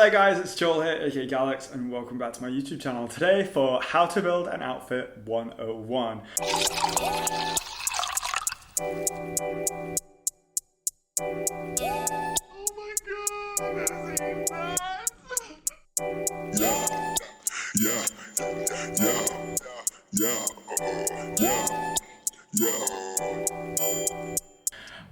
there guys, it's Joel here, aka Gallucks, and welcome back to my YouTube channel today for How to Build an Outfit 101.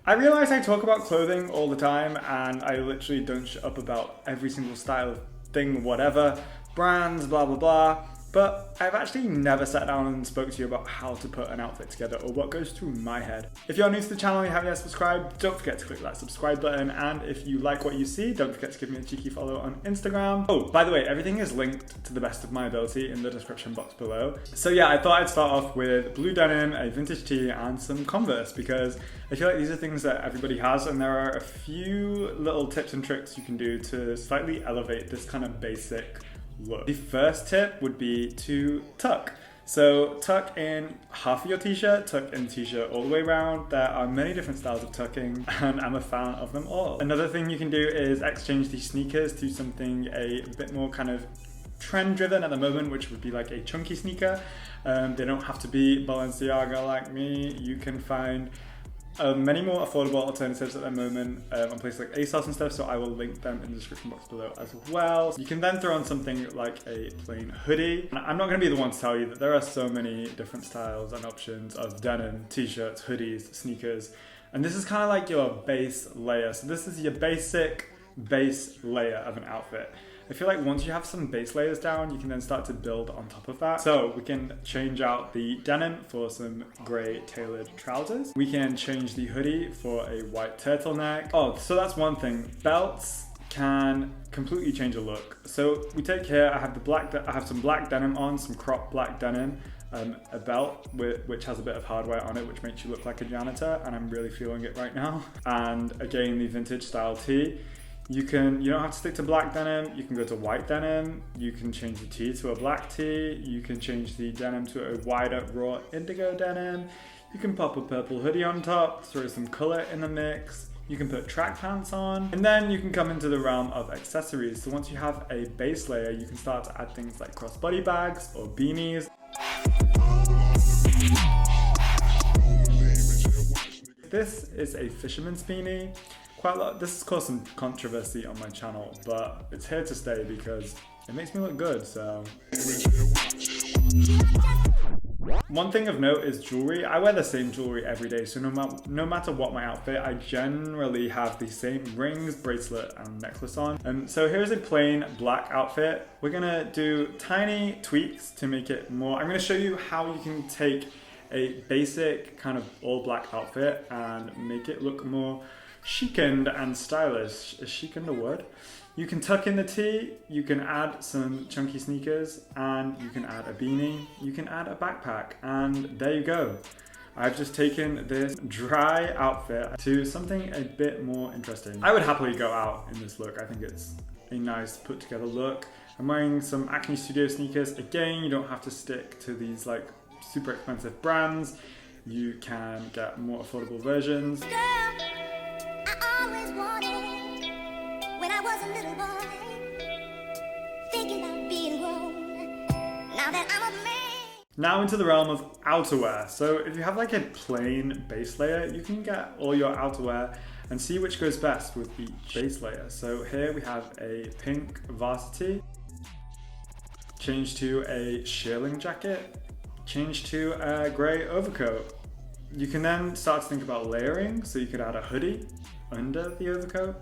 I realize I talk about clothing all the time and I literally don't shut up about every single style of thing, whatever, brands, blah blah blah, but I've actually never sat down and spoke to you about how to put an outfit together or what goes through my head. If you're new to the channel and you haven't yet subscribed, don't forget to click that subscribe button, and if you like what you see, don't forget to give me a cheeky follow on Instagram. Oh, by the way, everything is linked to the best of my ability in the description box below. So yeah, I thought I'd start off with blue denim, a vintage tee, and some Converse, because I feel like these are things that everybody has, and there are a few little tips and tricks you can do to slightly elevate this kind of basic look. The first tip would be to tuck. So tuck in half of your t-shirt, tuck in the t-shirt all the way around. There are many different styles of tucking and I'm a fan of them all. Another thing you can do is exchange these sneakers to something a bit more kind of trend driven at the moment, which would be like a chunky sneaker. They don't have to be Balenciaga like me. You can find many more affordable alternatives at the moment on places like ASOS and stuff, so I will link them in the description box below as well. You can then throw on something like a plain hoodie. And I'm not going to be the one to tell you that there are so many different styles and options of denim, t-shirts, hoodies, sneakers, and this is kind of like your base layer. So this is your basic base layer of an outfit. I feel like once you have some base layers down, you can then start to build on top of that. So we can change out the denim for some grey tailored trousers. We can change the hoodie for a white turtleneck. Oh, so that's one thing. Belts can completely change a look. So we take here, I have some black denim on, some cropped black denim, a belt which has a bit of hardware on it, which makes you look like a janitor, and I'm really feeling it right now. And again, the vintage style tee. You don't have to stick to black denim, you can go to white denim, you can change the tee to a black tee, you can change the denim to a wider raw indigo denim, you can pop a purple hoodie on top, throw some color in the mix, you can put track pants on, and then you can come into the realm of accessories. So once you have a base layer, you can start to add things like crossbody bags or beanies. This is a fisherman's beanie. Quite a lot. This has caused some controversy on my channel, but it's here to stay because it makes me look good, so. One thing of note is jewelry. I wear the same jewelry every day, so no matter what my outfit, I generally have the same rings, bracelet, and necklace on. And so here's a plain black outfit. We're gonna do tiny tweaks to make it more. I'm gonna show you how you can take a basic kind of all black outfit and make it look more chic-ened and stylish. Is chic-ened a word? You can tuck in the tee, you can add some chunky sneakers, and you can add a beanie, you can add a backpack, and there you go. I've just taken this dry outfit to something a bit more interesting. I would happily go out in this look. I think it's a nice put together look. I'm wearing some Acne Studio sneakers. Again, you don't have to stick to these like super expensive brands. You can get more affordable versions. Now into the realm of outerwear. So if you have like a plain base layer, you can get all your outerwear and see which goes best with each base layer. So here we have a pink varsity, change to a shearling jacket, change to a grey overcoat. You can then start to think about layering, so you could add a hoodie under the overcoat.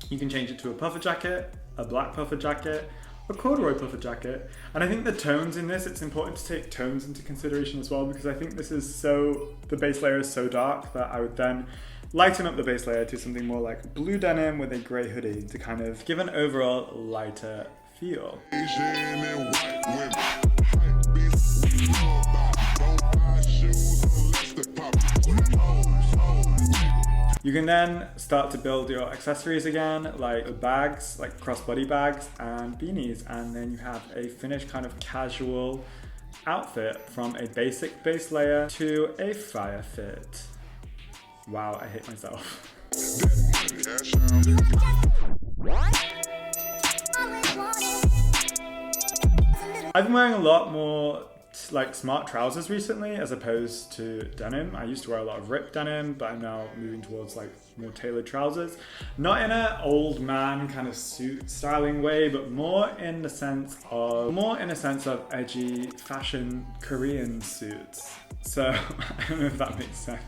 You can change it to a puffer jacket, a black puffer jacket, a corduroy puffer jacket. And I think the tones in this, it's important to take tones into consideration as well, because I think the base layer is so dark that I would then lighten up the base layer to something more like blue denim with a grey hoodie to kind of give an overall lighter feel. You can then start to build your accessories again, like bags, like crossbody bags and beanies, and then you have a finished kind of casual outfit from a basic base layer to a fire fit. Wow, I hate myself. I've been wearing a lot more like smart trousers recently as opposed to denim. I used to wear a lot of ripped denim, but I'm now moving towards like more tailored trousers. Not in an old man kind of suit styling way, but more in the sense of edgy fashion Korean suits. So I don't know if that makes sense.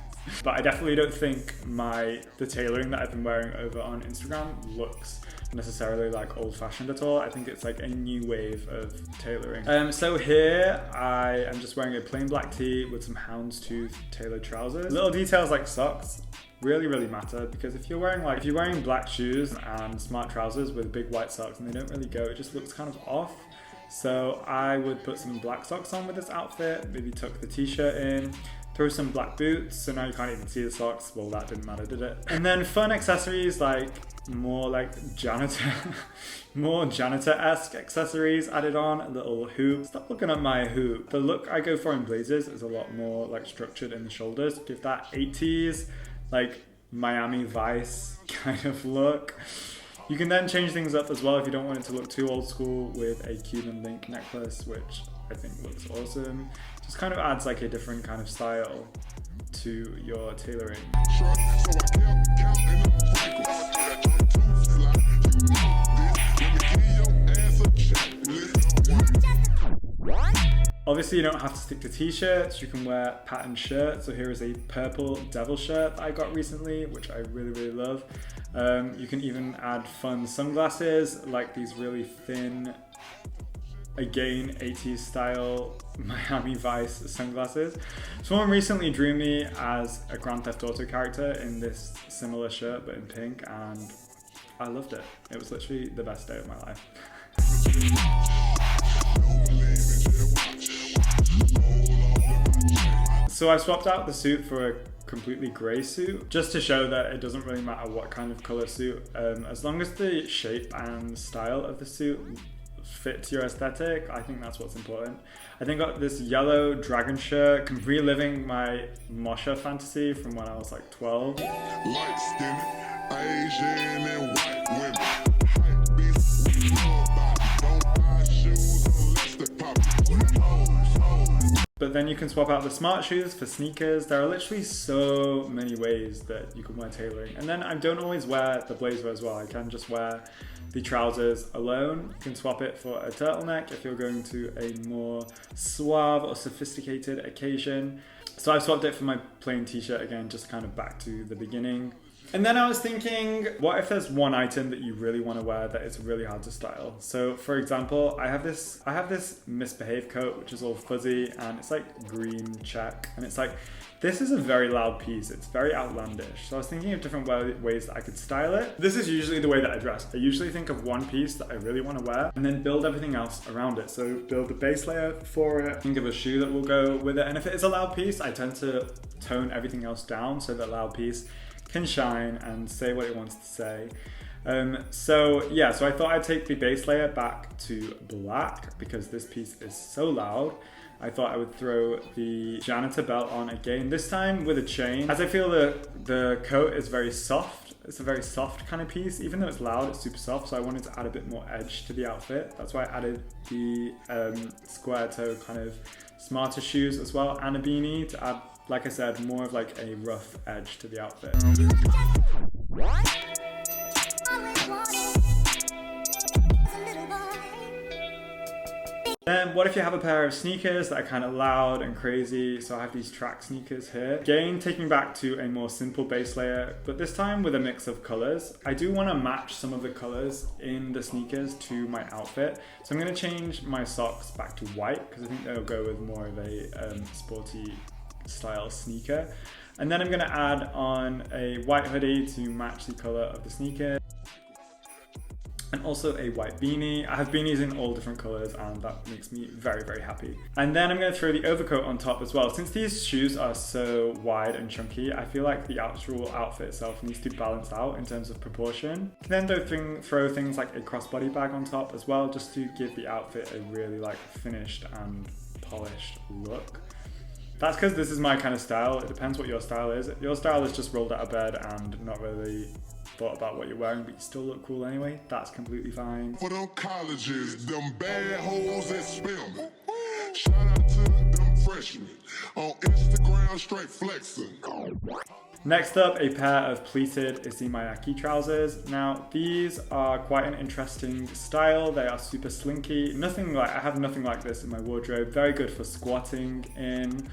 But I definitely don't think the tailoring that I've been wearing over on Instagram looks necessarily like old-fashioned at all. I think it's like a new wave of tailoring. So here I am just wearing a plain black tee with some houndstooth tailored trousers. Little details like socks really matter, because if you're wearing black shoes and smart trousers with big white socks and they don't really go, it just looks kind of off. So I would put some black socks on with this outfit, maybe tuck the t-shirt in, throw some black boots, so now you can't even see the socks. Well, that didn't matter, did it? And then fun accessories like more janitor-esque accessories added on, a little hoop. Stop looking at my hoop. The look I go for in blazers is a lot more like structured in the shoulders. Give that 80s, like Miami Vice kind of look. You can then change things up as well if you don't want it to look too old school with a Cuban link necklace, which I think looks awesome. Just kind of adds like a different kind of style to your tailoring. Obviously you don't have to stick to t-shirts, you can wear patterned shirts. So here is a purple devil shirt that I got recently, which I really love. You can even add fun sunglasses, like these really thin, again 80s style Miami Vice sunglasses. Someone recently drew me as a Grand Theft Auto character in this similar shirt but in pink, and I loved it. It was literally the best day of my life. So I swapped out the suit for a completely grey suit, just to show that it doesn't really matter what kind of colour suit, as long as the shape and style of the suit fits your aesthetic. I think that's what's important. I think I got this yellow dragon shirt, reliving my Moshe fantasy from when I was like 12. Light-skinned, Asian and white women. But then you can swap out the smart shoes for sneakers. There are literally so many ways that you can wear tailoring. And then I don't always wear the blazer as well. I can just wear the trousers alone. You can swap it for a turtleneck if you're going to a more suave or sophisticated occasion. So I've swapped it for my plain t-shirt again, just kind of back to the beginning. And then I was thinking, what if there's one item that you really want to wear that is really hard to style? So for example, I have this misbehaved coat, which is all fuzzy and it's like green check. And it's like, this is a very loud piece. It's very outlandish. So I was thinking of different ways that I could style it. This is usually the way that I dress. I usually think of one piece that I really want to wear and then build everything else around it. So build a base layer for it, think of a shoe that will go with it. And if it is a loud piece, I tend to tone everything else down so that loud piece can shine and say what it wants to say. So I thought I'd take the base layer back to black because this piece is so loud. I thought I would throw the janitor belt on again, this time with a chain. As I feel the coat is very soft. It's a very soft kind of piece. Even though it's loud, it's super soft. So I wanted to add a bit more edge to the outfit. That's why I added the square toe kind of smarter shoes as well, and a beanie to add, like I said, more of like a rough edge to the outfit. Then what if you have a pair of sneakers that are kind of loud and crazy? So I have these track sneakers here. Again, taking back to a more simple base layer, but this time with a mix of colors. I do want to match some of the colors in the sneakers to my outfit. So I'm going to change my socks back to white because I think they'll go with more of a sporty style sneaker. And then I'm going to add on a white hoodie to match the color of the sneaker. And also a white beanie. I have beanies in all different colors and that makes me very happy. And then I'm going to throw the overcoat on top as well. Since these shoes are so wide and chunky, I feel like the actual outfit itself needs to balance out in terms of proportion. Then throw things like a crossbody bag on top as well, just to give the outfit a really like finished and polished look. That's because this is my kind of style. It depends what your style is. If your style is just rolled out of bed and not really thought about what you're wearing, but you still look cool anyway, that's completely fine. For them colleges, them bad hoes that spin. Shout out to them freshmen on Instagram, straight flexing. Next up, a pair of pleated Issey-Miyake trousers. Now, these are quite an interesting style. They are super slinky. I have nothing like this in my wardrobe. Very good for squatting in.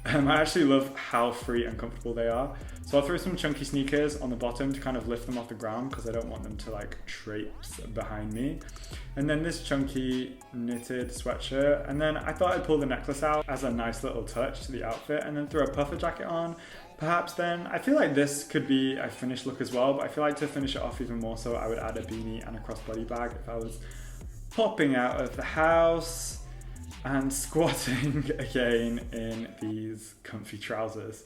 I actually love how free and comfortable they are. So I'll throw some chunky sneakers on the bottom to kind of lift them off the ground because I don't want them to like traipse behind me. And then this chunky knitted sweatshirt. And then I thought I'd pull the necklace out as a nice little touch to the outfit and then throw a puffer jacket on. Perhaps then, I feel like this could be a finished look as well, but I feel like to finish it off even more so, I would add a beanie and a crossbody bag if I was popping out of the house and squatting again in these comfy trousers.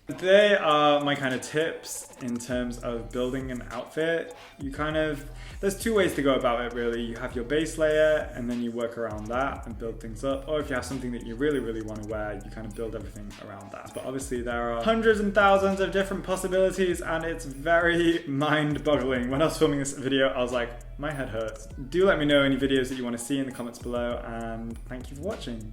They are my kind of tips in terms of building an outfit. There's two ways to go about it really. You have your base layer and then you work around that and build things up. Or if you have something that you really, really want to wear, you kind of build everything around that. But obviously there are hundreds and thousands of different possibilities and it's very mind-boggling. When I was filming this video, I was like, my head hurts. Do let me know any videos that you want to see in the comments below and thank you for watching.